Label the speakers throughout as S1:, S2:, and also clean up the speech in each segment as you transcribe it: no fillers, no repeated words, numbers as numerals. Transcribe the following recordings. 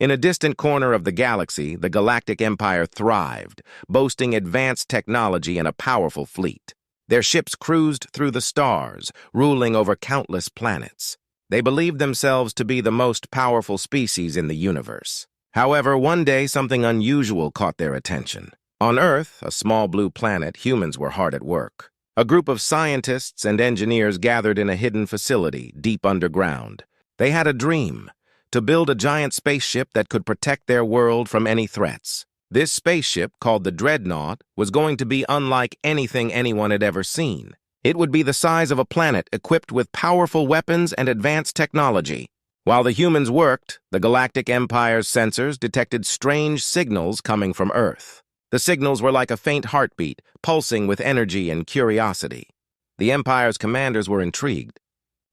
S1: In a distant corner of the galaxy, the Galactic Empire thrived, boasting advanced technology and a powerful fleet. Their ships cruised through the stars, ruling over countless planets. They believed themselves to be the most powerful species in the universe. However, one day something unusual caught their attention. On Earth, a small blue planet, humans were hard at work. A group of scientists and engineers gathered in a hidden facility deep underground. They had a dream: to build a giant spaceship that could protect their world from any threats. This spaceship, called the Dreadnought, was going to be unlike anything anyone had ever seen. It would be the size of a planet equipped with powerful weapons and advanced technology. While the humans worked, the Galactic Empire's sensors detected strange signals coming from Earth. The signals were like a faint heartbeat, pulsing with energy and curiosity. The Empire's commanders were intrigued.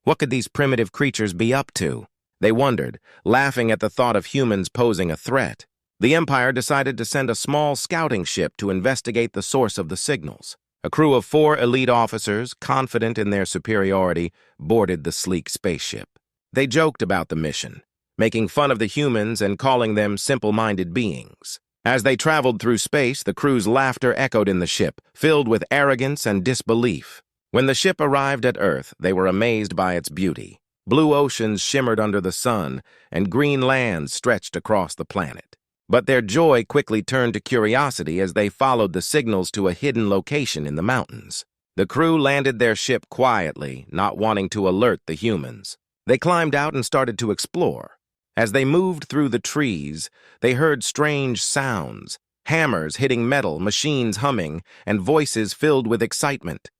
S1: What could these primitive creatures be up to? They wondered, laughing at the thought of humans posing a threat. The Empire decided to send a small scouting ship to investigate the source of the signals. A crew of 4 elite officers, confident in their superiority, boarded the sleek spaceship. They joked about the mission, making fun of the humans and calling them simple-minded beings. As they traveled through space, the crew's laughter echoed in the ship, filled with arrogance and disbelief. When the ship arrived at Earth, they were amazed by its beauty. Blue oceans shimmered under the sun, and green lands stretched across the planet. But their joy quickly turned to curiosity as they followed the signals to a hidden location in the mountains. The crew landed their ship quietly, not wanting to alert the humans. They climbed out and started to explore. As they moved through the trees, they heard strange sounds: hammers hitting metal, machines humming, and voices filled with excitement.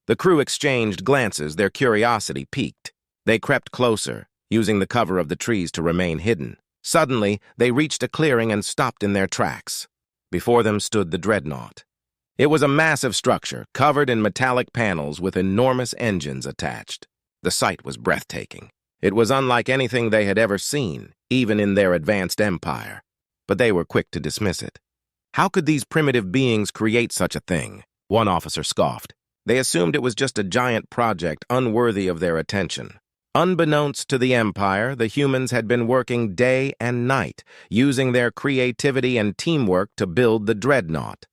S1: The crew exchanged glances, their curiosity piqued. They crept closer, using the cover of the trees to remain hidden. Suddenly, they reached a clearing and stopped in their tracks. Before them stood the Dreadnought. It was a massive structure, covered in metallic panels with enormous engines attached. The sight was breathtaking. It was unlike anything they had ever seen, even in their advanced empire. But they were quick to dismiss it. How could these primitive beings create such a thing? One officer scoffed. They assumed it was just a giant project unworthy of their attention. Unbeknownst to the Empire, the humans had been working day and night, using their creativity and teamwork to build the Dreadnought.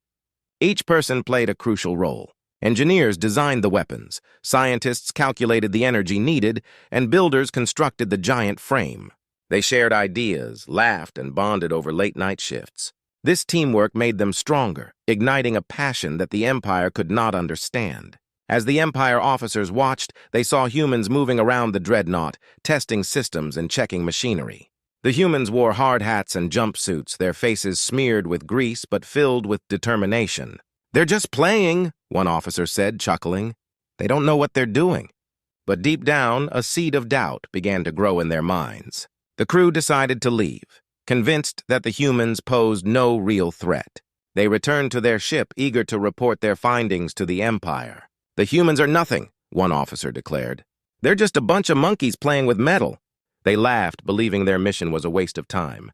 S1: Each person played a crucial role. Engineers designed the weapons, scientists calculated the energy needed, and builders constructed the giant frame. They shared ideas, laughed, and bonded over late-night shifts. This teamwork made them stronger, igniting a passion that the Empire could not understand. As the Empire officers watched, they saw humans moving around the Dreadnought, testing systems and checking machinery. The humans wore hard hats and jumpsuits, their faces smeared with grease but filled with determination. "They're just playing," one officer said, chuckling. "They don't know what they're doing." But deep down, a seed of doubt began to grow in their minds. The crew decided to leave, convinced that the humans posed no real threat. They returned to their ship, eager to report their findings to the Empire. "The humans are nothing," one officer declared. "They're just a bunch of monkeys playing with metal." They laughed, believing their mission was a waste of time.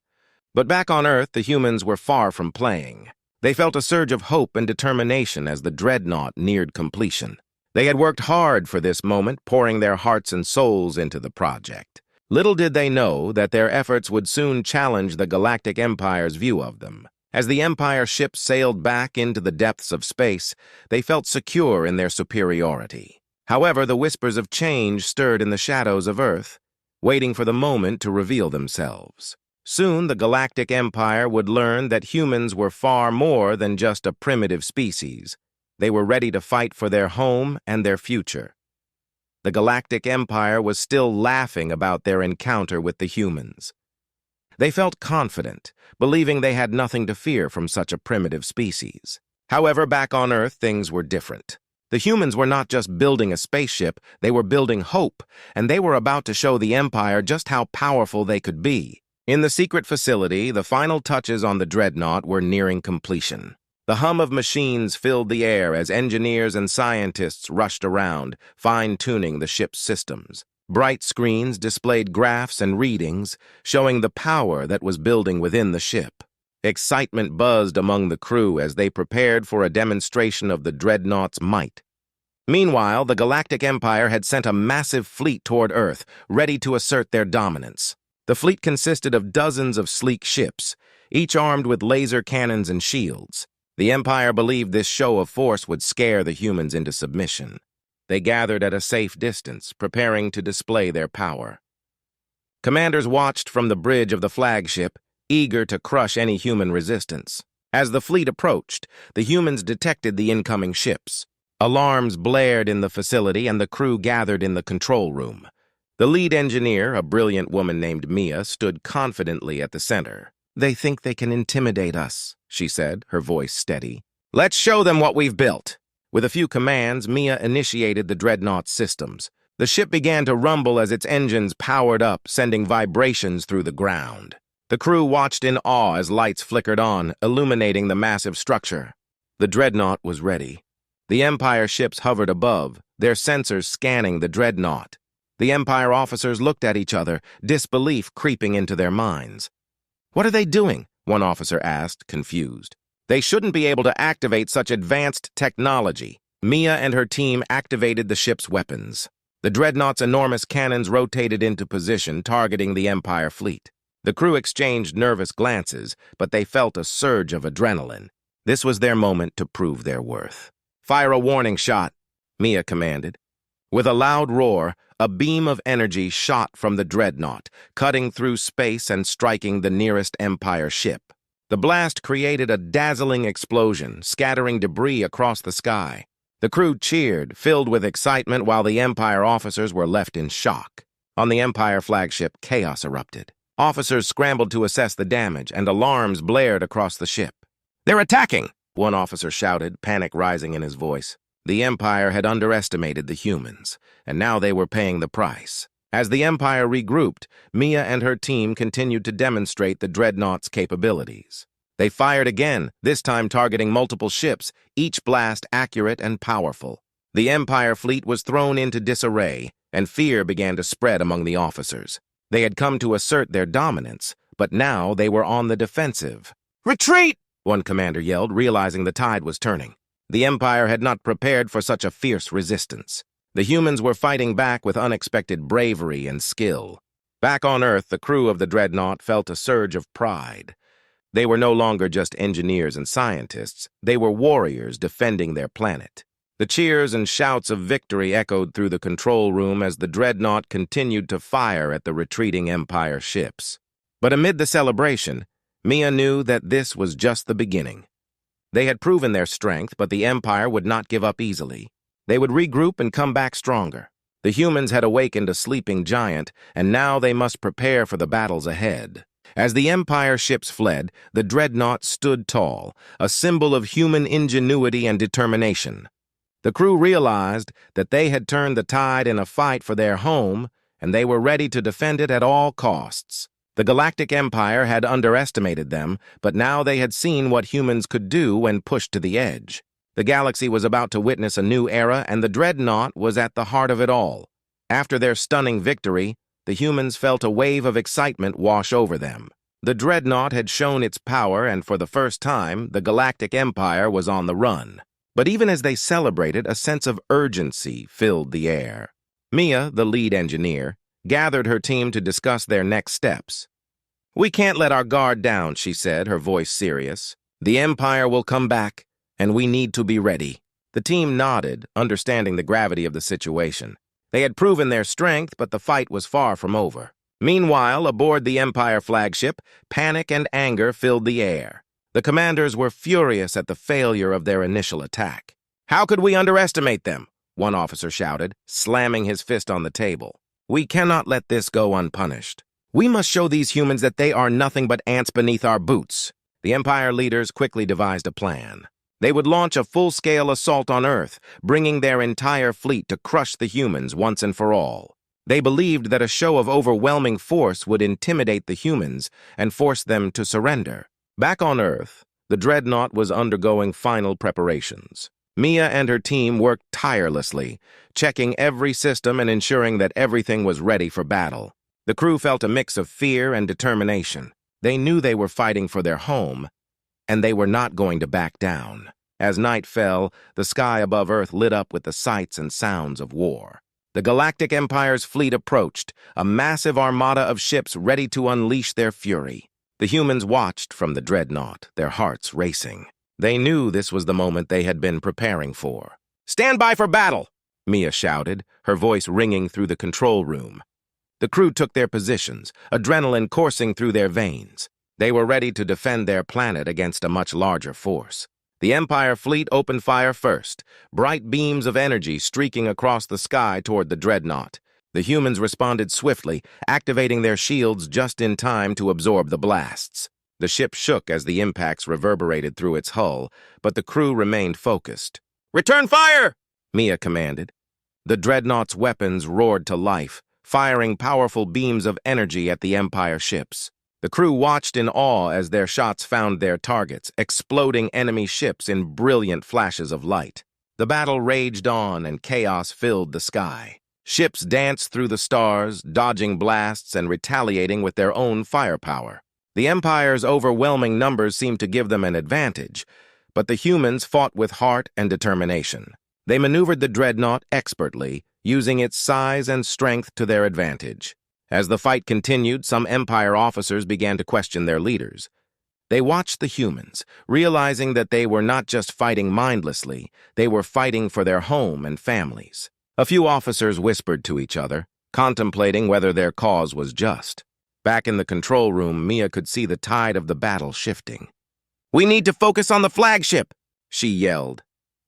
S1: But back on Earth, the humans were far from playing. They felt a surge of hope and determination as the Dreadnought neared completion. They had worked hard for this moment, pouring their hearts and souls into the project. Little did they know that their efforts would soon challenge the Galactic Empire's view of them. As the Empire ships sailed back into the depths of space, they felt secure in their superiority. However, the whispers of change stirred in the shadows of Earth, waiting for the moment to reveal themselves. Soon, the Galactic Empire would learn that humans were far more than just a primitive species. They were ready to fight for their home and their future. The Galactic Empire was still laughing about their encounter with the humans. They felt confident, believing they had nothing to fear from such a primitive species. However, back on Earth, things were different. The humans were not just building a spaceship, they were building hope, and they were about to show the Empire just how powerful they could be. In the secret facility, the final touches on the Dreadnought were nearing completion. The hum of machines filled the air as engineers and scientists rushed around, fine-tuning the ship's systems. Bright screens displayed graphs and readings, showing the power that was building within the ship. Excitement buzzed among the crew as they prepared for a demonstration of the Dreadnought's might. Meanwhile, the Galactic Empire had sent a massive fleet toward Earth, ready to assert their dominance. The fleet consisted of dozens of sleek ships, each armed with laser cannons and shields. The Empire believed this show of force would scare the humans into submission. They gathered at a safe distance, preparing to display their power. Commanders watched from the bridge of the flagship, eager to crush any human resistance. As the fleet approached, the humans detected the incoming ships. Alarms blared in the facility and the crew gathered in the control room. The lead engineer, a brilliant woman named Mia, stood confidently at the center. "They think they can intimidate us," she said, her voice steady. "Let's show them what we've built." With a few commands, Mia initiated the Dreadnought systems. The ship began to rumble as its engines powered up, sending vibrations through the ground. The crew watched in awe as lights flickered on, illuminating the massive structure. The Dreadnought was ready. The Empire ships hovered above, their sensors scanning the Dreadnought. The Empire officers looked at each other, disbelief creeping into their minds. "What are they doing?" one officer asked, confused. "They shouldn't be able to activate such advanced technology." Mia and her team activated the ship's weapons. The Dreadnought's enormous cannons rotated into position, targeting the Empire fleet. The crew exchanged nervous glances, but they felt a surge of adrenaline. This was their moment to prove their worth. "Fire a warning shot," Mia commanded. With a loud roar, a beam of energy shot from the Dreadnought, cutting through space and striking the nearest Empire ship. The blast created a dazzling explosion, scattering debris across the sky. The crew cheered, filled with excitement, while the Empire officers were left in shock. On the Empire flagship, chaos erupted. Officers scrambled to assess the damage, and alarms blared across the ship. "They're attacking!" one officer shouted, panic rising in his voice. The Empire had underestimated the humans, and now they were paying the price. As the Empire regrouped, Mia and her team continued to demonstrate the Dreadnought's capabilities. They fired again, this time targeting multiple ships, each blast accurate and powerful. The Empire fleet was thrown into disarray, and fear began to spread among the officers. They had come to assert their dominance, but now they were on the defensive. "Retreat!" one commander yelled, realizing the tide was turning. The Empire had not prepared for such a fierce resistance. The humans were fighting back with unexpected bravery and skill. Back on Earth, the crew of the Dreadnought felt a surge of pride. They were no longer just engineers and scientists. They were warriors defending their planet. The cheers and shouts of victory echoed through the control room as the Dreadnought continued to fire at the retreating Empire ships. But amid the celebration, Mia knew that this was just the beginning. They had proven their strength, but the Empire would not give up easily. They would regroup and come back stronger. The humans had awakened a sleeping giant, and now they must prepare for the battles ahead. As the Empire ships fled, the Dreadnought stood tall, a symbol of human ingenuity and determination. The crew realized that they had turned the tide in a fight for their home, and they were ready to defend it at all costs. The Galactic Empire had underestimated them, but now they had seen what humans could do when pushed to the edge. The galaxy was about to witness a new era, and the Dreadnought was at the heart of it all. After their stunning victory, the humans felt a wave of excitement wash over them. The Dreadnought had shown its power, and for the first time, the Galactic Empire was on the run. But even as they celebrated, a sense of urgency filled the air. Mia, the lead engineer, gathered her team to discuss their next steps. "We can't let our guard down," she said, her voice serious. "The Empire will come back, and we need to be ready." The team nodded, understanding the gravity of the situation. They had proven their strength, but the fight was far from over. Meanwhile, aboard the Empire flagship, panic and anger filled the air. The commanders were furious at the failure of their initial attack. "How could we underestimate them?" one officer shouted, slamming his fist on the table. "We cannot let this go unpunished. We must show these humans that they are nothing but ants beneath our boots." The Empire leaders quickly devised a plan. They would launch a full-scale assault on Earth, bringing their entire fleet to crush the humans once and for all. They believed that a show of overwhelming force would intimidate the humans and force them to surrender. Back on Earth, the Dreadnought was undergoing final preparations. Mia and her team worked tirelessly, checking every system and ensuring that everything was ready for battle. The crew felt a mix of fear and determination. They knew they were fighting for their home, and they were not going to back down. As night fell, the sky above Earth lit up with the sights and sounds of war. The Galactic Empire's fleet approached, a massive armada of ships ready to unleash their fury. The humans watched from the Dreadnought, their hearts racing. They knew this was the moment they had been preparing for. "Stand by for battle!" Mia shouted, her voice ringing through the control room. The crew took their positions, adrenaline coursing through their veins. They were ready to defend their planet against a much larger force. The Empire fleet opened fire first, bright beams of energy streaking across the sky toward the Dreadnought. The humans responded swiftly, activating their shields just in time to absorb the blasts. The ship shook as the impacts reverberated through its hull, but the crew remained focused. "Return fire!" Mia commanded. The Dreadnought's weapons roared to life, firing powerful beams of energy at the Empire ships. The crew watched in awe as their shots found their targets, exploding enemy ships in brilliant flashes of light. The battle raged on and chaos filled the sky. Ships danced through the stars, dodging blasts and retaliating with their own firepower. The Empire's overwhelming numbers seemed to give them an advantage, but the humans fought with heart and determination. They maneuvered the Dreadnought expertly, using its size and strength to their advantage. As the fight continued, some Empire officers began to question their leaders. They watched the humans, realizing that they were not just fighting mindlessly, they were fighting for their home and families. A few officers whispered to each other, contemplating whether their cause was just. Back in the control room, Mia could see the tide of the battle shifting. "We need to focus on the flagship," she yelled.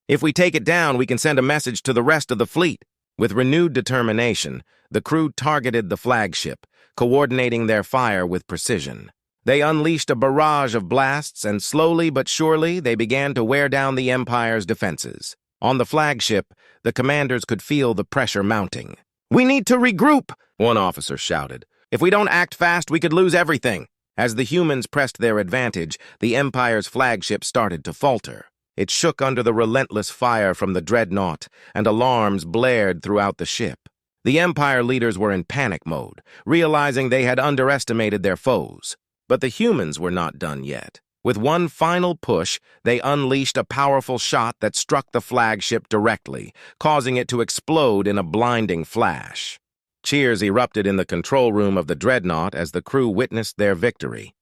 S1: "If we take it down, we can send a message to the rest of the fleet." With renewed determination, the crew targeted the flagship, coordinating their fire with precision. They unleashed a barrage of blasts, and slowly but surely they began to wear down the Empire's defenses. On the flagship, the commanders could feel the pressure mounting. "We need to regroup," one officer shouted. "If we don't act fast, we could lose everything." As the humans pressed their advantage, the Empire's flagship started to falter. It shook under the relentless fire from the Dreadnought, and alarms blared throughout the ship. The Empire leaders were in panic mode, realizing they had underestimated their foes. But the humans were not done yet. With one final push, they unleashed a powerful shot that struck the flagship directly, causing it to explode in a blinding flash. Cheers erupted in the control room of the Dreadnought as the crew witnessed their victory.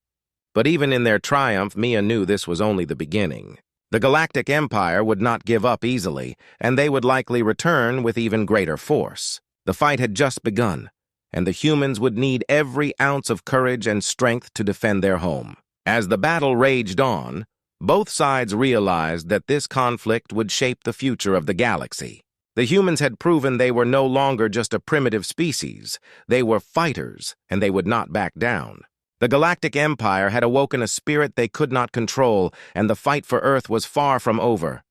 S1: But even in their triumph, Mia knew this was only the beginning. The Galactic Empire would not give up easily, and they would likely return with even greater force. The fight had just begun, and the humans would need every ounce of courage and strength to defend their home. As the battle raged on, both sides realized that this conflict would shape the future of the galaxy. The humans had proven they were no longer just a primitive species. They were fighters, and they would not back down. The Galactic Empire had awoken a spirit they could not control, and the fight for Earth was far from over.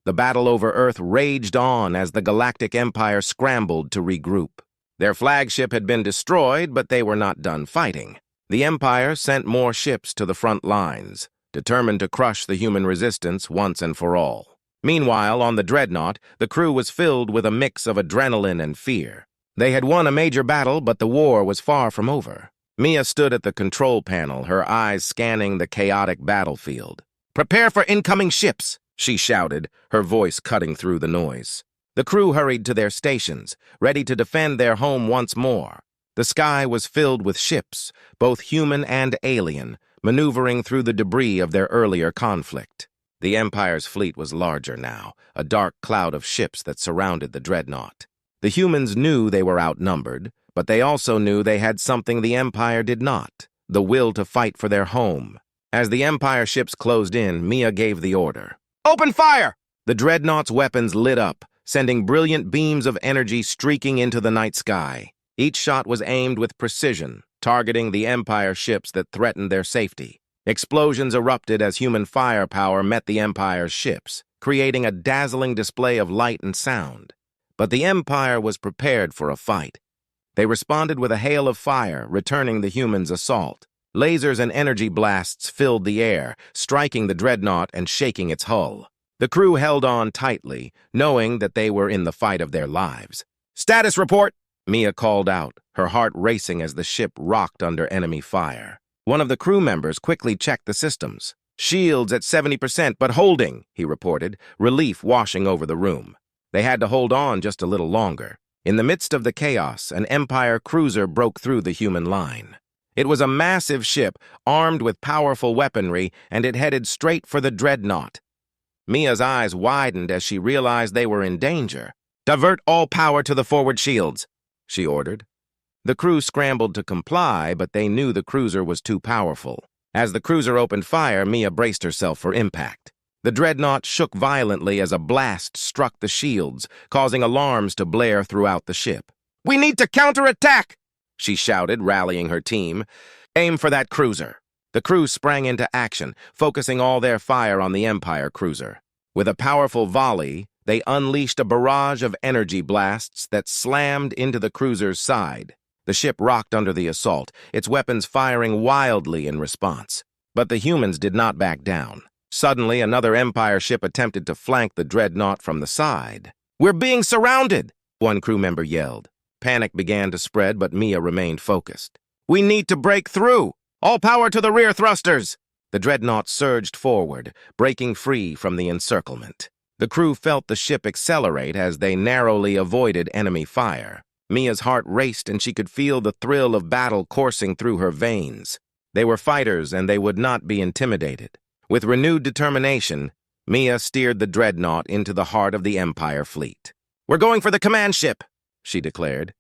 S1: The battle over Earth raged on as the Galactic Empire scrambled to regroup. Their flagship had been destroyed, but they were not done fighting. The Empire sent more ships to the front lines, determined to crush the human resistance once and for all. Meanwhile, on the Dreadnought, the crew was filled with a mix of adrenaline and fear. They had won a major battle, but the war was far from over. Mia stood at the control panel, her eyes scanning the chaotic battlefield. "Prepare for incoming ships," she shouted, her voice cutting through the noise. The crew hurried to their stations, ready to defend their home once more. The sky was filled with ships, both human and alien, maneuvering through the debris of their earlier conflict. The Empire's fleet was larger now, a dark cloud of ships that surrounded the Dreadnought. The humans knew they were outnumbered, but they also knew they had something the Empire did not, the will to fight for their home. As the Empire ships closed in, Mia gave the order. "Open fire!" The Dreadnought's weapons lit up, sending brilliant beams of energy streaking into the night sky. Each shot was aimed with precision, targeting the Empire ships that threatened their safety. Explosions erupted as human firepower met the Empire's ships, creating a dazzling display of light and sound. But the Empire was prepared for a fight. They responded with a hail of fire, returning the humans' assault. Lasers and energy blasts filled the air, striking the Dreadnought and shaking its hull. The crew held on tightly, knowing that they were in the fight of their lives. "Status report!" Mia called out, her heart racing as the ship rocked under enemy fire. One of the crew members quickly checked the systems. "Shields at 70%, but holding," he reported, relief washing over the room. They had to hold on just a little longer. In the midst of the chaos, an Empire cruiser broke through the human line. It was a massive ship, armed with powerful weaponry, and it headed straight for the Dreadnought. Mia's eyes widened as she realized they were in danger. "Divert all power to the forward shields," she ordered. The crew scrambled to comply, but they knew the cruiser was too powerful. As the cruiser opened fire, Mia braced herself for impact. The Dreadnought shook violently as a blast struck the shields, causing alarms to blare throughout the ship. "We need to counterattack!" she shouted, rallying her team. "Aim for that cruiser." The crew sprang into action, focusing all their fire on the Empire cruiser. With a powerful volley, they unleashed a barrage of energy blasts that slammed into the cruiser's side. The ship rocked under the assault, its weapons firing wildly in response. But the humans did not back down. Suddenly, another Empire ship attempted to flank the Dreadnought from the side. "We're being surrounded!" one crew member yelled. Panic began to spread, but Mia remained focused. "We need to break through! All power to the rear thrusters!" The Dreadnought surged forward, breaking free from the encirclement. The crew felt the ship accelerate as they narrowly avoided enemy fire. Mia's heart raced and she could feel the thrill of battle coursing through her veins. They were fighters and they would not be intimidated. With renewed determination, Mia steered the Dreadnought into the heart of the Empire fleet. "We're going for the command ship," she declared.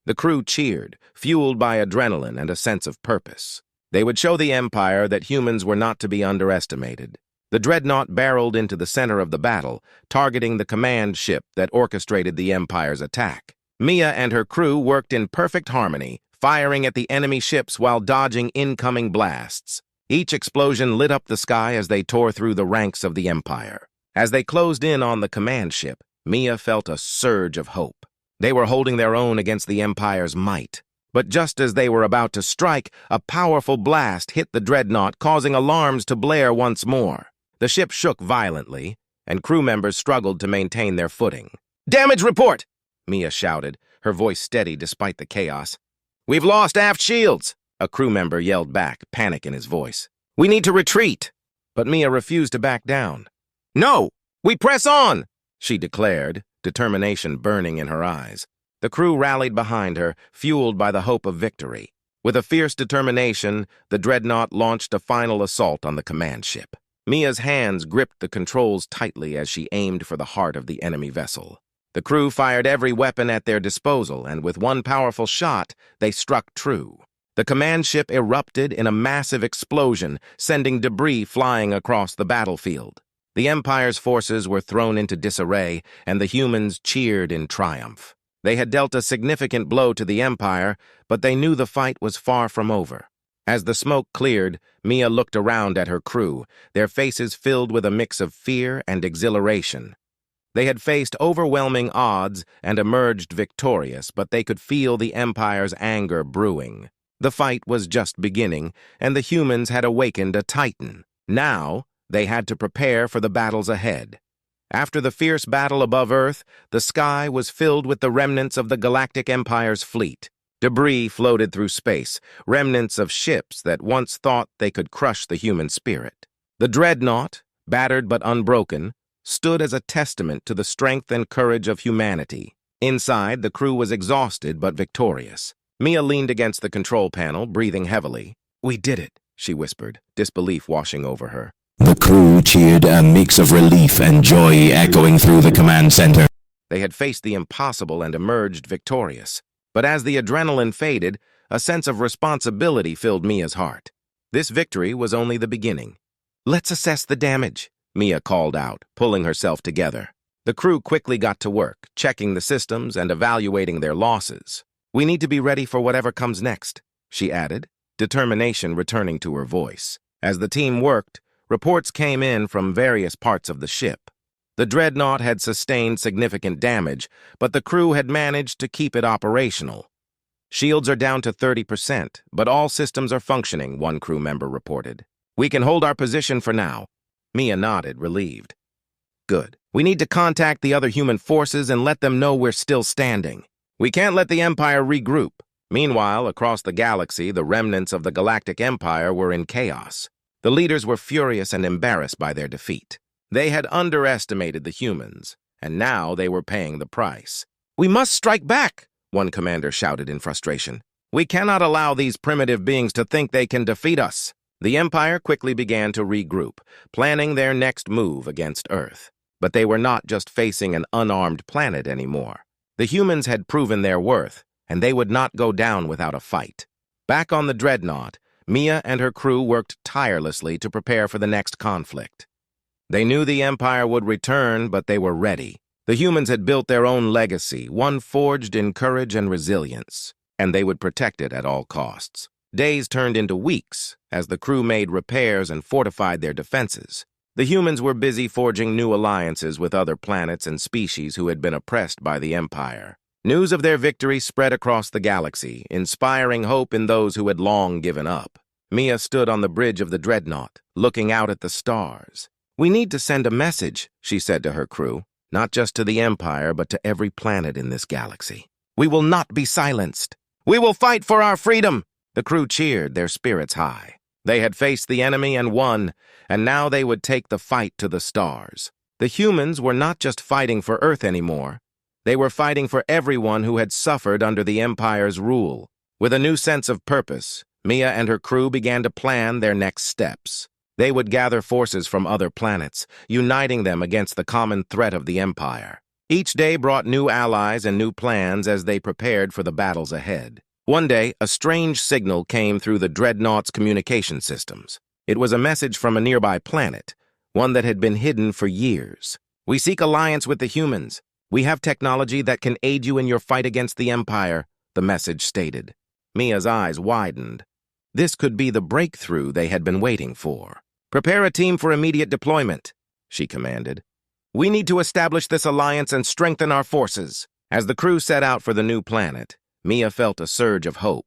S1: The crew cheered, fueled by adrenaline and a sense of purpose. They would show the Empire that humans were not to be underestimated. The Dreadnought barreled into the center of the battle, targeting the command ship that orchestrated the Empire's attack. Mia and her crew worked in perfect harmony, firing at the enemy ships while dodging incoming blasts. Each explosion lit up the sky as they tore through the ranks of the Empire. As they closed in on the command ship, Mia felt a surge of hope. They were holding their own against the Empire's might. But just as they were about to strike, a powerful blast hit the Dreadnought, causing alarms to blare once more. The ship shook violently, and crew members struggled to maintain their footing. "Damage report!" Mia shouted, her voice steady despite the chaos. "We've lost aft shields!" a crew member yelled back, panic in his voice. "We need to retreat!" But Mia refused to back down. "No! We press on!" she declared, determination burning in her eyes. The crew rallied behind her, fueled by the hope of victory. With a fierce determination, the Dreadnought launched a final assault on the command ship. Mia's hands gripped the controls tightly as she aimed for the heart of the enemy vessel. The crew fired every weapon at their disposal, and with one powerful shot, they struck true. The command ship erupted in a massive explosion, sending debris flying across the battlefield. The Empire's forces were thrown into disarray, and the humans cheered in triumph. They had dealt a significant blow to the Empire, but they knew the fight was far from over. As the smoke cleared, Mia looked around at her crew, their faces filled with a mix of fear and exhilaration. They had faced overwhelming odds and emerged victorious, but they could feel the Empire's anger brewing. The fight was just beginning, and the humans had awakened a titan. Now, they had to prepare for the battles ahead. After the fierce battle above Earth, the sky was filled with the remnants of the Galactic Empire's fleet. Debris floated through space, remnants of ships that once thought they could crush the human spirit. The Dreadnought, battered but unbroken, stood as a testament to the strength and courage of humanity. Inside, the crew was exhausted but victorious. Mia leaned against the control panel, breathing heavily. "We did it," she whispered, disbelief washing over her.
S2: The crew cheered, a mix of relief and joy echoing through the command center.
S1: They had faced the impossible and emerged victorious. But as the adrenaline faded, a sense of responsibility filled Mia's heart. This victory was only the beginning. "Let's assess the damage," Mia called out, pulling herself together. The crew quickly got to work, checking the systems and evaluating their losses. "We need to be ready for whatever comes next," she added, determination returning to her voice. As the team worked, reports came in from various parts of the ship. The Dreadnought had sustained significant damage, but the crew had managed to keep it operational. "Shields are down to 30%, but all systems are functioning," one crew member reported. "We can hold our position for now." Mia nodded, relieved. "Good. We need to contact the other human forces and let them know we're still standing. We can't let the Empire regroup." Meanwhile, across the galaxy, the remnants of the Galactic Empire were in chaos. The leaders were furious and embarrassed by their defeat. They had underestimated the humans, and now they were paying the price. "We must strike back," one commander shouted in frustration. "We cannot allow these primitive beings to think they can defeat us." The Empire quickly began to regroup, planning their next move against Earth. But they were not just facing an unarmed planet anymore. The humans had proven their worth, and they would not go down without a fight. Back on the Dreadnought, Mia and her crew worked tirelessly to prepare for the next conflict. They knew the Empire would return, but they were ready. The humans had built their own legacy, one forged in courage and resilience, and they would protect it at all costs. Days turned into weeks as the crew made repairs and fortified their defenses. The humans were busy forging new alliances with other planets and species who had been oppressed by the Empire. News of their victory spread across the galaxy, inspiring hope in those who had long given up. Mia stood on the bridge of the Dreadnought, looking out at the stars. "We need to send a message," she said to her crew, "not just to the Empire, but to every planet in this galaxy. We will not be silenced. We will fight for our freedom." The crew cheered, their spirits high. They had faced the enemy and won, and now they would take the fight to the stars. The humans were not just fighting for Earth anymore. They were fighting for everyone who had suffered under the Empire's rule. With a new sense of purpose, Mia and her crew began to plan their next steps. They would gather forces from other planets, uniting them against the common threat of the Empire. Each day brought new allies and new plans as they prepared for the battles ahead. One day, a strange signal came through the Dreadnought's communication systems. It was a message from a nearby planet, one that had been hidden for years. "We seek alliance with the humans. We have technology that can aid you in your fight against the Empire," the message stated. Mia's eyes widened. This could be the breakthrough they had been waiting for. "Prepare a team for immediate deployment," she commanded. "We need to establish this alliance and strengthen our forces." As the crew set out for the new planet, Mia felt a surge of hope.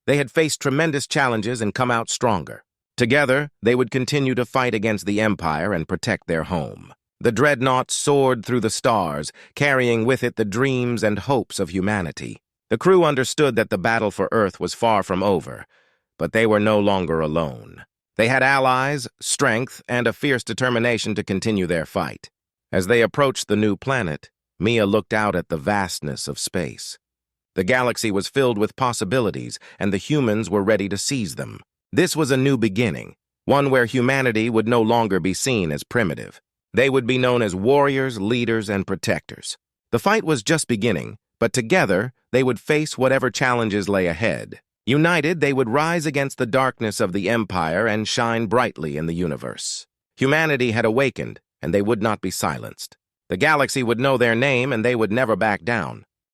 S1: They had faced tremendous challenges and come out stronger. Together, they would continue to fight against the Empire and protect their home. The Dreadnought soared through the stars, carrying with it the dreams and hopes of humanity. The crew understood that the battle for Earth was far from over, but they were no longer alone. They had allies, strength, and a fierce determination to continue their fight. As they approached the new planet, Mia looked out at the vastness of space. The galaxy was filled with possibilities, and the humans were ready to seize them. This was a new beginning, one where humanity would no longer be seen as primitive. They would be known as warriors, leaders, and protectors. The fight was just beginning, but together they would face whatever challenges lay ahead. United, they would rise against the darkness of the Empire and shine brightly in the universe. Humanity had awakened, and they would not be silenced. The galaxy would know their name, and they would never back down.